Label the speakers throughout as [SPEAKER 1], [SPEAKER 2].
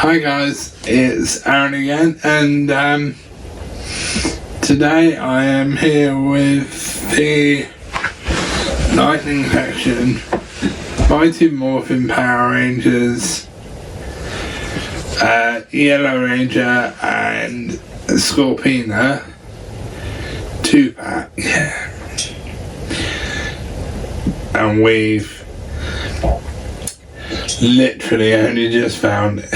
[SPEAKER 1] Hi guys, it's Arran again, and today I am here with the Lightning Collection by two Morphin Power Rangers, Yellow Ranger and Scorpina 2-pack, and we've literally only just found it.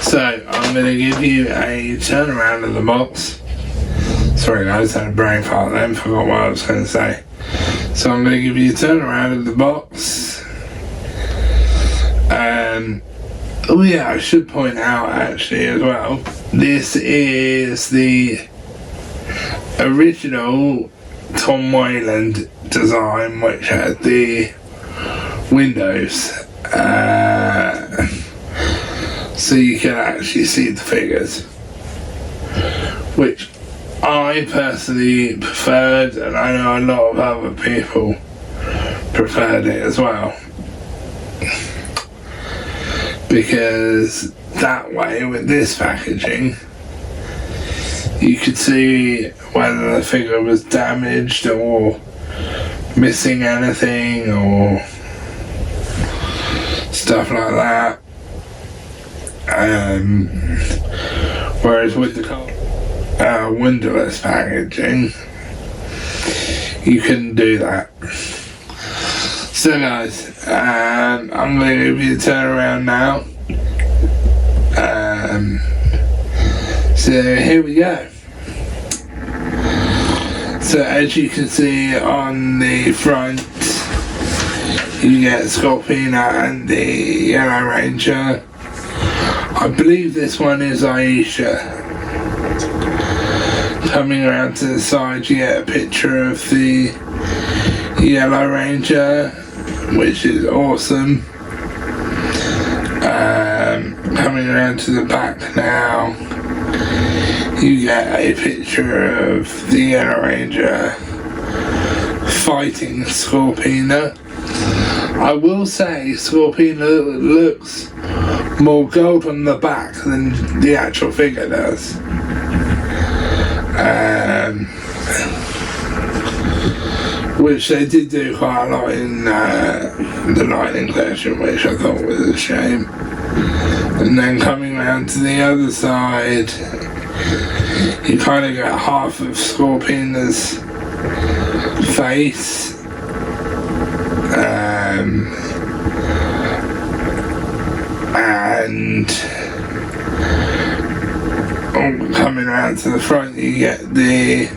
[SPEAKER 1] So I'm going to give you a turnaround of the box. Sorry guys, I had a brain fart then, forgot what I was going to say. So I'm going to give you a turnaround of the box. Oh yeah, I should point out actually as well, this is the original Tom Wayland design, which had the windows, so you can actually see the figures, which I personally preferred, and I know a lot of other people preferred it as well, because that way with this packaging you could see whether the figure was damaged or missing anything or stuff like that. Whereas with the windowless packaging, you couldn't do that. So guys, I'm going to give you a turnaround now. So here we go. So as you can see on the front, you get Scorpina and the Yellow Ranger. I believe this one is Aisha. Coming around to the side, you get a picture of the Yellow Ranger, which is awesome. Coming around to the back now, you get a picture of the Yellow Ranger fighting Scorpina. I will say Scorpina looks more gold on the back than the actual figure does. Which they did do quite a lot in the Lightning Collection, which I thought was a shame. And then coming around to the other side, you kind of get half of Scorpina's face, and coming around to the front, you get the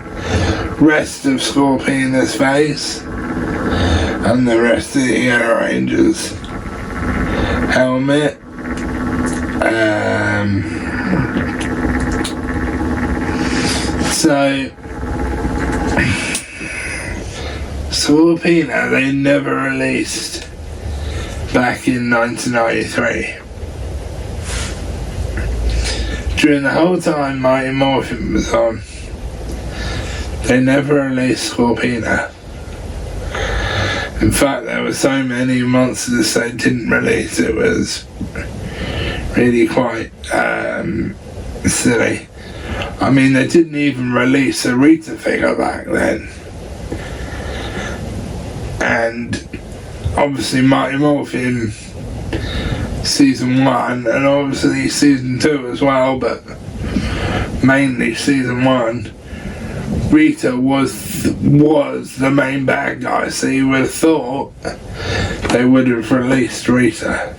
[SPEAKER 1] rest of Scorpina's face and the rest of the Yellow Ranger's helmet. So Scorpina they never released back in 1993. During the whole time Mighty Morphin was on, they never released Scorpina. In fact, there were so many monsters they didn't release, it was really quite silly. I mean, they didn't even release a Rita figure back then. And obviously Mighty Morphin Season 1 and obviously Season 2 as well, but mainly Season 1, Rita was the main bad guy, so you would have thought they would have released Rita.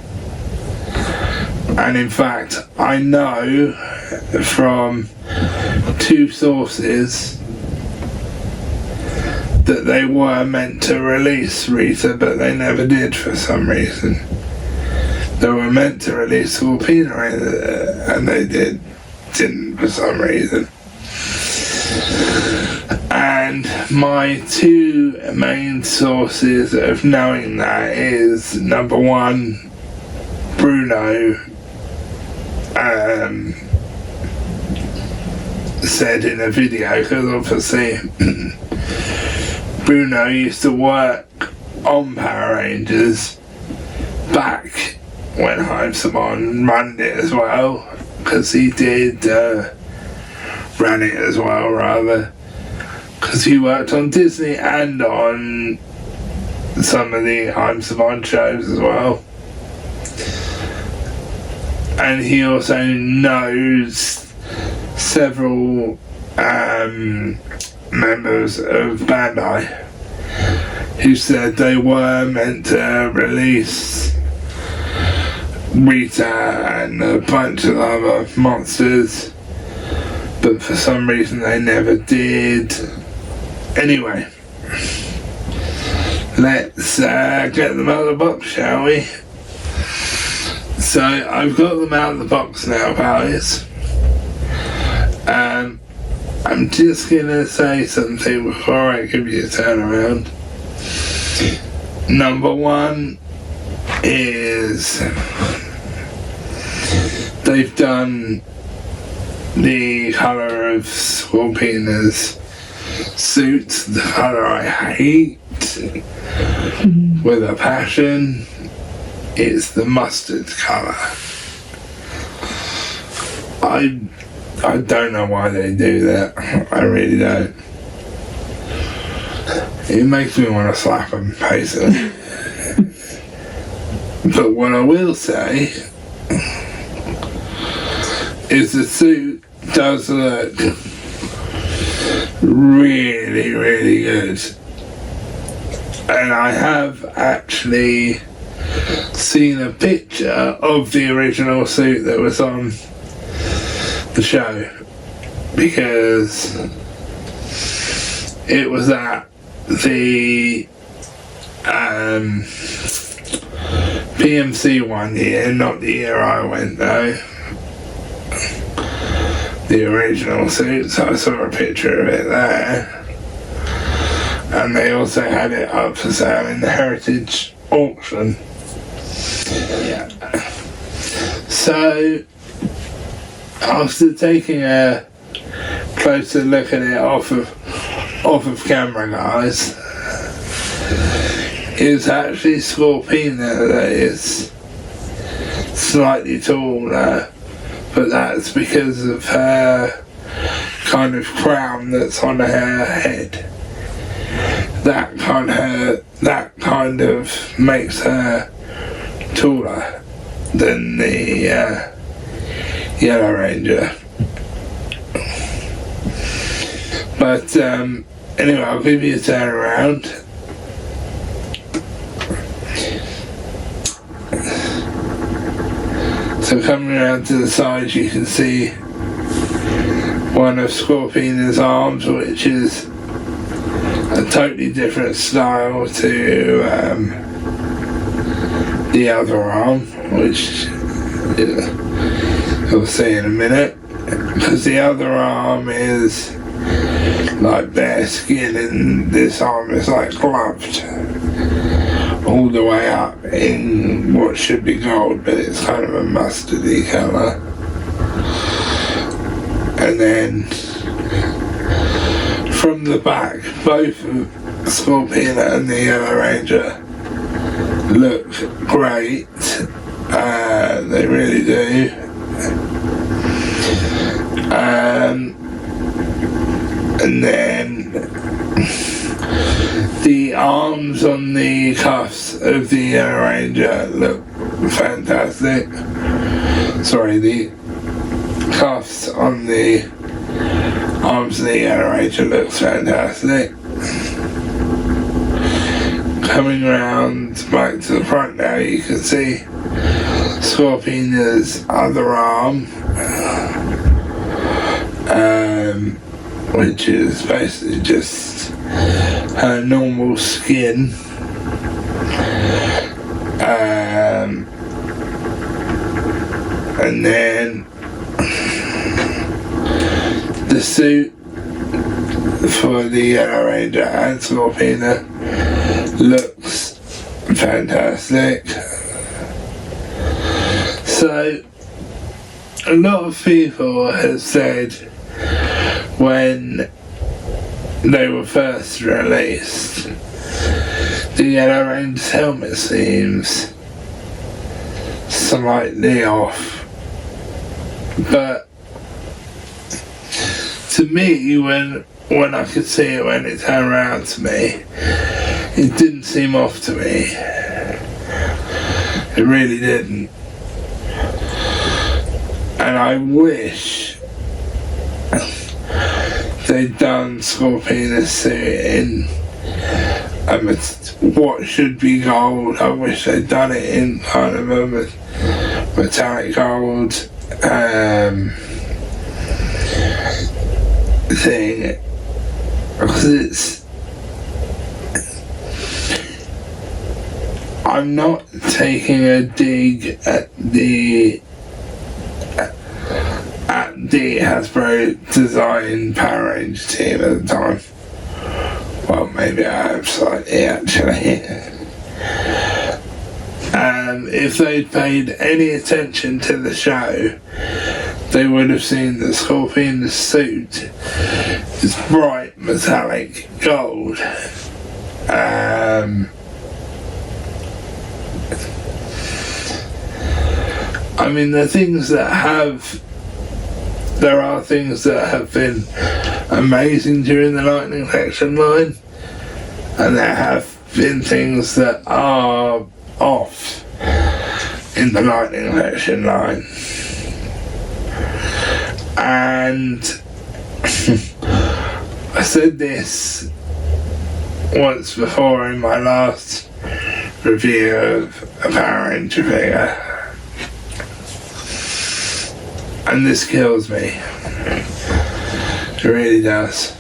[SPEAKER 1] And in fact, I know from two sources that they were meant to release Rita, but they never did for some reason. They were meant to release Scorpina and they didn't for some reason. And my two main sources of knowing that is, number one, Bruno said in a video, because obviously Bruno used to work on Power Rangers back when Hype Saban ran it as well, because he did ran it as well, rather, because he worked on Disney and on some of the Hype Saban shows as well. And he also knows several members of Bandai who said they were meant to release Rita and a bunch of other monsters, but for some reason they never did. Anyway, let's get them out of the box, shall we? So I've got them out of the box now, pals. I'm just gonna say something before I give you a turnaround. Number one is they've done the colour of Scorpina's suit, the colour I hate, with a passion. It's the mustard colour. I don't know why they do that. I really don't. It makes me want to slap them, basically. But what I will say is the suit does look really, really good. And I have actually seen a picture of the original suit that was on the show, because it was at the PMC one year, not the year I went though, the original suit, so I saw a picture of it there. And they also had it up for sale in the Heritage auction. Yeah. So after taking a closer look at it off of camera, guys, it's actually Scorpina that is slightly taller, but that's because of her kind of crown that's on her head. That kind of makes her taller than the Yellow Ranger. But anyway, I'll give you a turn around. So coming around to the side, you can see one of Scorpina's arms, which is a totally different style to the other arm, which you'll see in a minute, because the other arm is like bare skin and this arm is like gloved all the way up in what should be gold, but it's kind of a mustardy colour. And then from the back, both Scorpina and the Yellow Ranger look great. They really do. And then the arms on the cuffs of the Yellow Ranger look fantastic. Sorry, the cuffs on the arms of the Yellow Ranger looks fantastic. Coming around back to the front now, you can see Scorpina's other arm, which is basically just her normal skin. And then the suit for the Yellow Ranger and Scorpina looks fantastic. So a lot of people have said when they were first released, the Yellow Ranger's helmet seems slightly off, but to me, when I could see it when it turned around to me, it didn't seem off to me. It really didn't. And I wish they'd done Scorpina's suit in what should be gold. I wish they'd done it in kind of a metallic gold thing, because I'm not taking a dig at the Hasbro design Power Ranger team at the time. Well, maybe I am slightly, actually. If they'd paid any attention to the show, they would have seen that Scorpina's suit is bright metallic gold. I mean, there are things that have been amazing during the Lightning Collection line, and there have been things that are off in the Lightning Collection line. And I said this once before in my last review of a Power Ranger figure, and this kills me. It really does.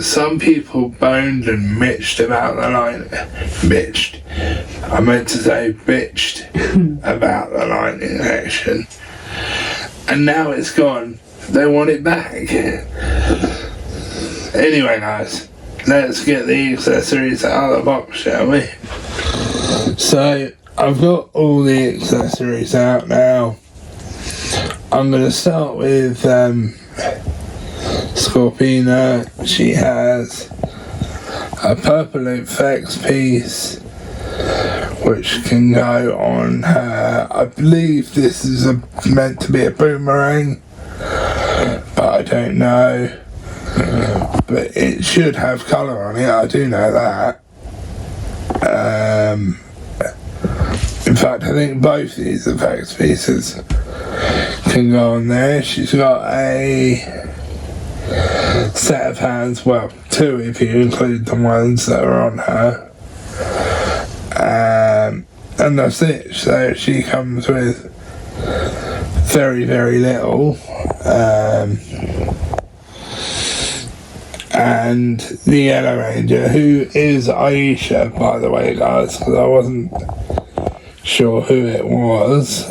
[SPEAKER 1] Some people boned and bitched about the line. I meant to say bitched about the Lightning Collection. And now it's gone. They want it back. Anyway, guys, let's get the accessories out of the box, shall we? So, I've got all the accessories out now. I'm going to start with Scorpina. She has a purple effects piece which can go on her. I believe this is meant to be a boomerang, but I don't know. But it should have colour on it, I do know that. In fact, I think both these effects pieces can go on there. She's got a set of hands, well, two if you include the ones that are on her. And that's it. So she comes with very, very little. And the Yellow Ranger, who is Aisha, by the way, guys, because I wasn't sure who it was,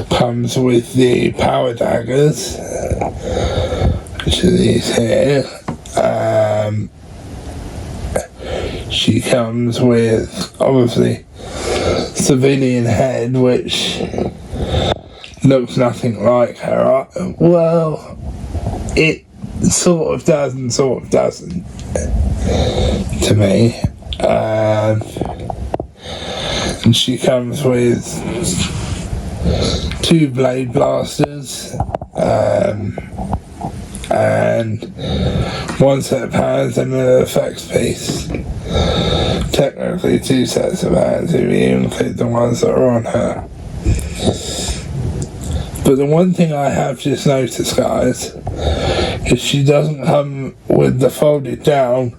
[SPEAKER 1] comes with the power daggers, which are these here. She comes with, obviously, civilian head, which looks nothing like her. Well, it sort of does and sort of doesn't, to me. And she comes with two blade blasters, and one set of hands and an effects piece. Technically two sets of hands if you include the ones that are on her. But the one thing I have just noticed, guys, is she doesn't come with the folded down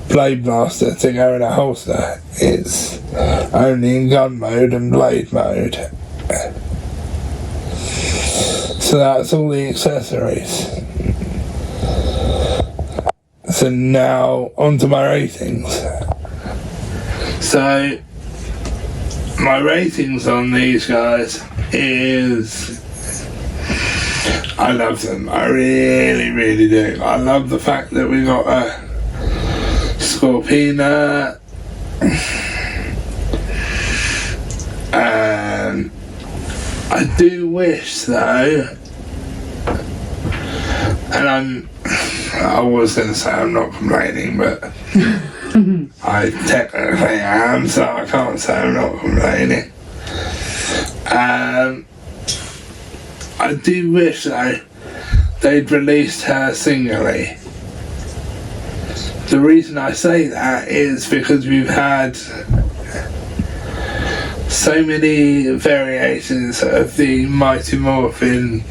[SPEAKER 1] blade blaster to go in a holster. It's only in gun mode and blade mode. So that's all the accessories. So now onto my ratings. So my ratings on these guys is, I love them. I really, really do. I love the fact that we got a Scorpina. I do wish, though, And I was going to say I'm not complaining, but I technically am, so I can't say I'm not complaining. I do wish though they'd released her singly. The reason I say that is because we've had so many variations of the Mighty Morphin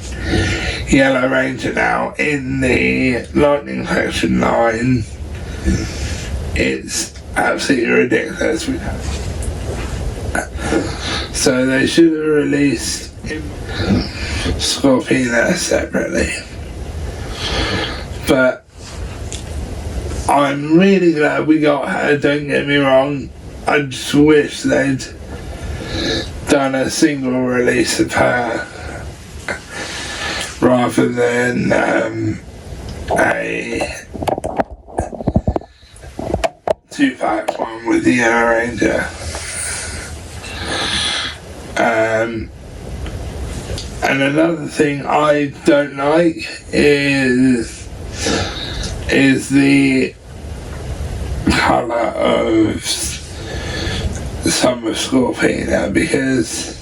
[SPEAKER 1] Yellow Ranger now in the Lightning Collection line. It's absolutely ridiculous. So they should have released Scorpina separately. But I'm really glad we got her, don't get me wrong. I just wish they'd done a single release of her rather than a 2-pack one with the Yellow Ranger. And another thing I don't like is the colour of some of Scorpina, because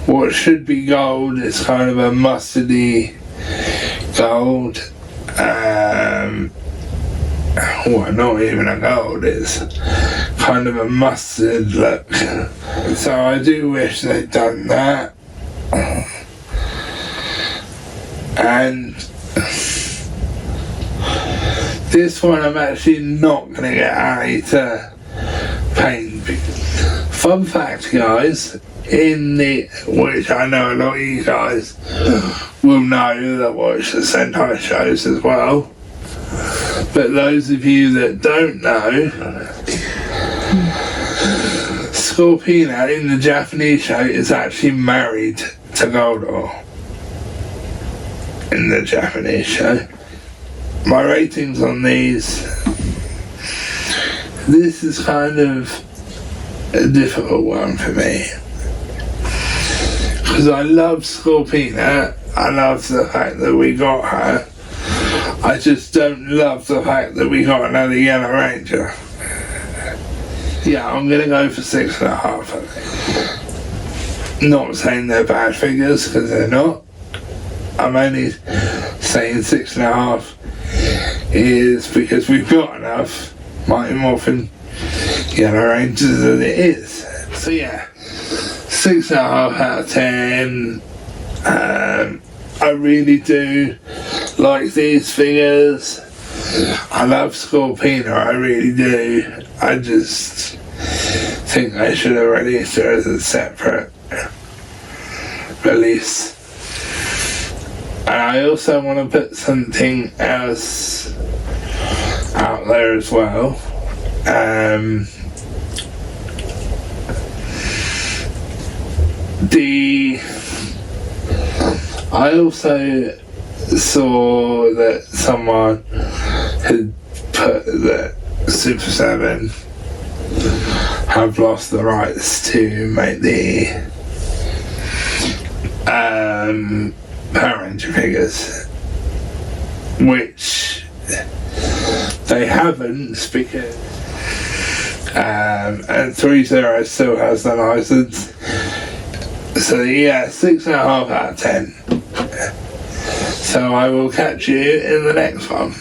[SPEAKER 1] what should be gold is kind of a mustardy gold. Well, not even a gold, it's kind of a mustard look. So I do wish they'd done that. And this one I'm actually not going to get Ali to paint. Fun fact, guys, which I know a lot of you guys will know that watch the Sentai shows as well, but those of you that don't know, Scorpina in the Japanese show is actually married to Goldor in the Japanese show. My ratings on these, this is kind of a difficult one for me, because I love Scorpina, I love the fact that we got her, I just don't love the fact that we got another Yellow Ranger. Yeah, I'm going to go for 6.5, I think. Not saying they're bad figures, because they're not. I'm only saying 6.5 is because we've got enough Mighty Morphin Yellow Rangers as it is. So yeah, 6.5 out of 10. I really do like these figures. I love Scorpina, I really do. I just think they should have released her as a separate release. And I also want to put something else out there as well. I also saw that someone had put that Super 7 have lost the rights to make the Power Ranger figures, which they haven't, because and 3-0 still has the license. So yeah, 6.5 out of 10. So I will catch you in the next one.